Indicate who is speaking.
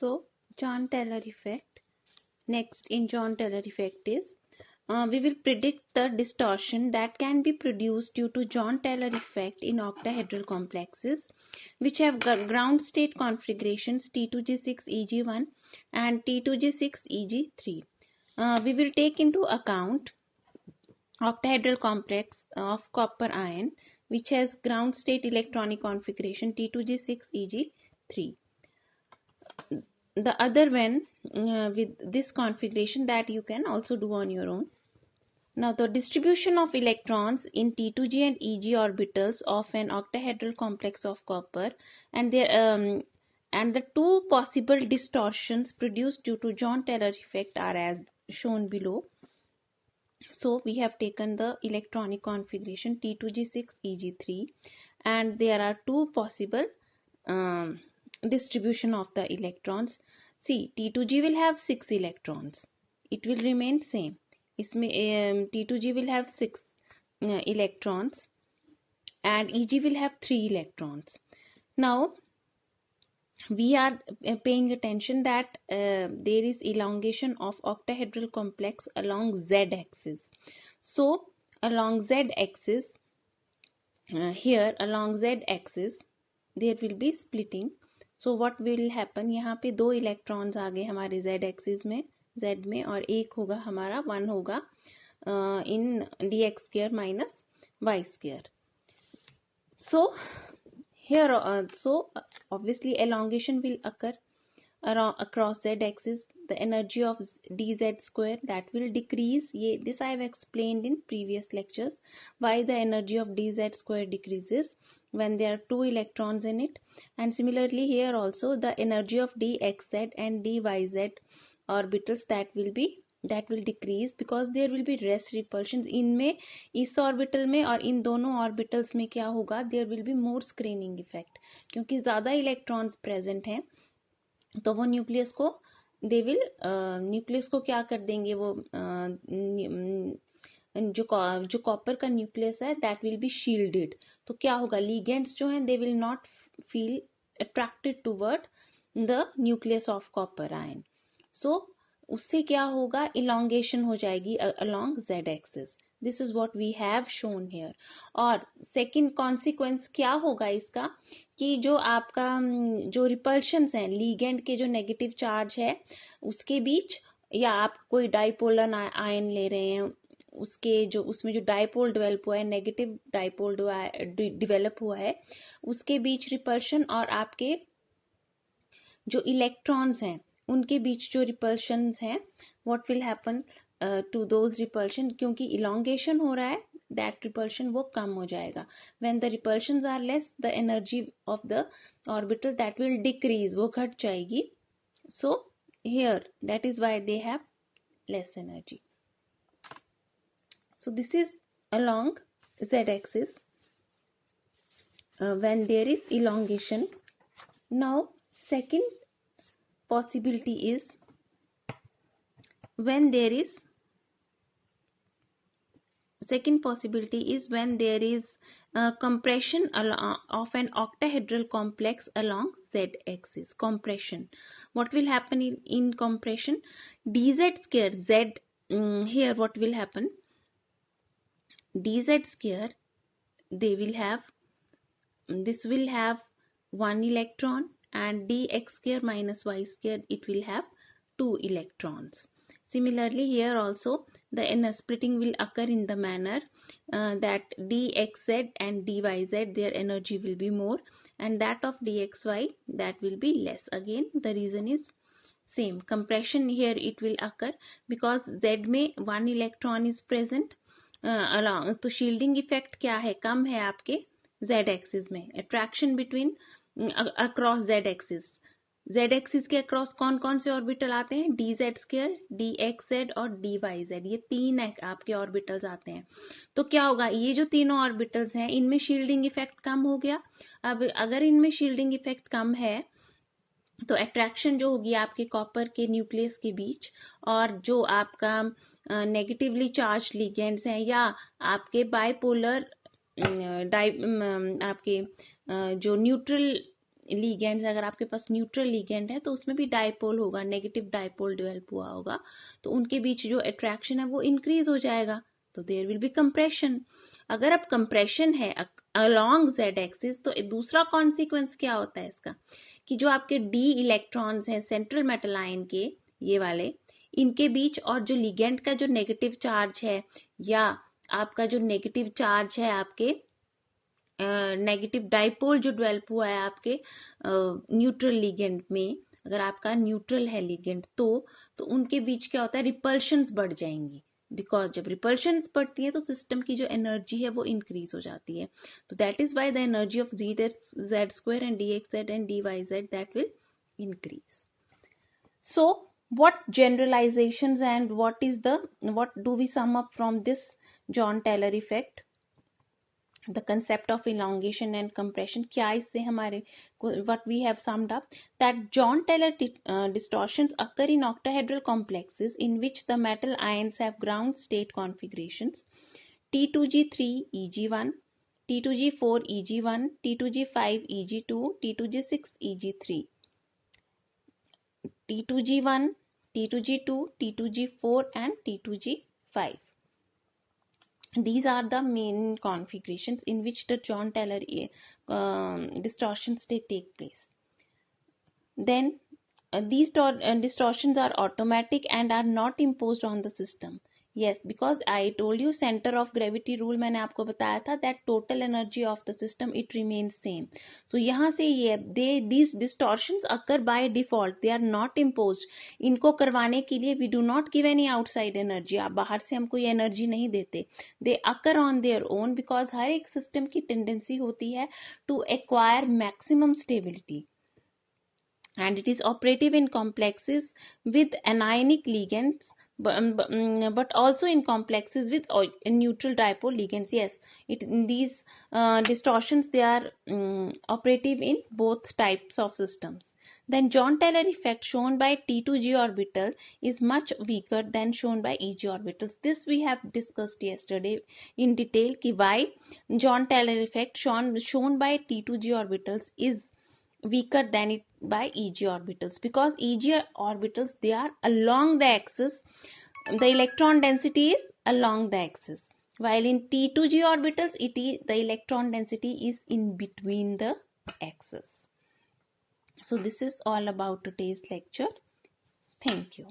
Speaker 1: So John Taylor effect. Next in John Taylor effect is we will predict the distortion that can be produced due to John Taylor effect in octahedral complexes which have ground state configurations T2G6EG1 and T2G6EG3. We will take into account octahedral complex of copper ion which has ground state electronic configuration T2G6EG3. The other one with this configuration that you can also do on your own. Now the distribution of electrons in T2G and EG orbitals of an octahedral complex of copper and the two possible distortions produced due to John Taylor effect are as shown below. So we have taken the electronic configuration T2G6EG3 and there are two possible distribution of the electrons. See, T2G will have 6 electrons. It will remain same. T2G will have 6 electrons and EG will have 3 electrons. Now we are paying attention that there is elongation of octahedral complex along z-axis. So along z-axis, here along z-axis there will be splitting. So what will happen, यहाँ पे 2 electrons आ गए हमारे z axis में, z में, और एक होगा हमारा 1 होगा in dx square minus y square. So here obviously elongation will occur across z axis. The energy of dz square that will decrease. This I have explained in previous lectures why the energy of dz square decreases when there are 2 electrons in it. And similarly here also the energy of dxz and dyz orbitals that will decrease because there will be less repulsions. इनमें इस orbital में और इन दोनों orbitals में क्या होगा, there will be more screening effect क्योंकि ज़्यादा इलेक्ट्रॉन्स प्रेजेंट हैं तो वो न्यूक्लियस को क्या कर देंगे, वो जो कॉपर का न्यूक्लियस है दैट विल बी शील्डेड. तो क्या होगा, लिगेंड्स जो हैं they will not feel attracted toward the nucleus of copper ion. So उससे क्या होगा, इलोंगेशन हो जाएगी along z axis. This is what we have shown here. और सेकंड कॉन्सिक्वेंस क्या होगा इसका कि जो आपका जो रिपल्शंस हैं लीगेंड के जो नेगेटिव चार्ज है उसके बीच, या आप कोई डाइपोलर आयन ले रहे हैं उसमें जो डाइपोल डेवलप हुआ है, नेगेटिव डाइपोल डेवलप हुआ है, उसके बीच रिपल्शन और आपके जो इलेक्ट्रॉन्स हैं उनके बीच जो रिपल्शंस हैं, what will happen to those repulsion, क्योंकि इलोंगेशन हो रहा है दैट रिपल्शन वो कम हो जाएगा. When the repulsions are less the energy of the orbital that will decrease, वो घट जाएगी. So here that is why they have less energy. So this is along z-axis when there is elongation. Now second possibility is when there is compression of an octahedral complex along z-axis. Compression. What will happen in compression? dz square z, here what will happen, dz square this will have 1 electron and dx square minus y square it will have 2 electrons. Similarly here also the splitting will occur in the manner that dxz and dyz their energy will be more and that of dxy that will be less. Again the reason is same. Compression here it will occur because z में 1 electron is present along, तो shielding effect क्या है, कम है आपके z axis में. Attraction between across z axis, z axis के across कौन कौन से ऑर्बिटल आते हैं, dz स्क्वायर, dxz और dyz, ये 3 आपके ऑर्बिटल्स आते हैं. तो क्या होगा, ये जो तीनों ऑर्बिटल्स हैं इनमें शील्डिंग इफेक्ट कम हो गया. अब अगर इनमें शील्डिंग इफेक्ट कम है तो अट्रैक्शन जो होगी आपके कॉपर के न्यूक्लियस के बीच और जो आपका नेगेटिवली चार्ज लिगेंड्स हैं या आपके बाइपोलर आपके जो न्यूट्रल लिगेंड्स, अगर आपके पास न्यूट्रल लिगेंड है तो उसमें भी डाइपोल होगा, नेगेटिव डाइपोल डेवलप हुआ होगा, तो उनके बीच जो अट्रैक्शन है वो इंक्रीज हो जाएगा, तो देयर विल बी कंप्रेशन। अगर अब कंप्रेशन है अलोंग जेड एक्सिस, तो दूसरा कॉन्सिक्वेंस क्या होता है इसका, कि जो आपके डी इलेक्ट्रॉन्स हैं सेंट्रल मेटल आयन के, ये वाले, इनके बीच और जो लिगेंड का जो नेगेटिव चार्ज है, या आपका जो नेगेटिव चार्ज है, आपके नेगेटिव डाइपोल जो डेवलप हुआ है आपके न्यूट्रल लिगेंड में, अगर आपका न्यूट्रल है लिगेंड, तो उनके बीच क्या होता है, रिपल्शंस बढ़ जाएंगी, बिकॉज जब रिपल्शंस बढ़ती है तो सिस्टम की जो एनर्जी है वो इंक्रीज हो जाती है, तो that is why the energy of z square and d x z and d y z that will increase. So what generalizations and what do we sum up from this John Taylor effect? The concept of elongation and compression, क्या इससे हमारे what we have summed up, that John Taylor distortions occur in octahedral complexes in which the metal ions have ground state configurations T2G3 Eg1, T2G4 Eg1, T2G5 Eg2, T2G6 Eg3, T2G1, T2G2, T2G4 and T2G5. These are the main configurations in which the John Taylor distortions take place. Then these distortions are automatic and are not imposed on the system. Yes, because I told you center of gravity rule, मैंने आपको बताया था, that total energy of the system it remains same. So यहाँ से ये these distortions occur by default, they are not imposed. इनको करवाने के लिए we do not give any outside energy, आप बाहर से हम कोई energy नहीं देते. They occur on their own because हर एक system की tendency होती है to acquire maximum stability. And it is operative in complexes with anionic ligands, but also in complexes with neutral dipole ligands. Yes, these distortions, they are operative in both types of systems. Then John Taylor effect shown by T2G orbital is much weaker than shown by EG orbitals. This we have discussed yesterday in detail कि why John Taylor effect shown by T2G orbitals is weaker than it by EG orbitals, because EG orbitals, they are along the axis, the electron density is along the axis, while in T2G orbitals the electron density is in between the axis. So this is all about today's lecture. Thank you.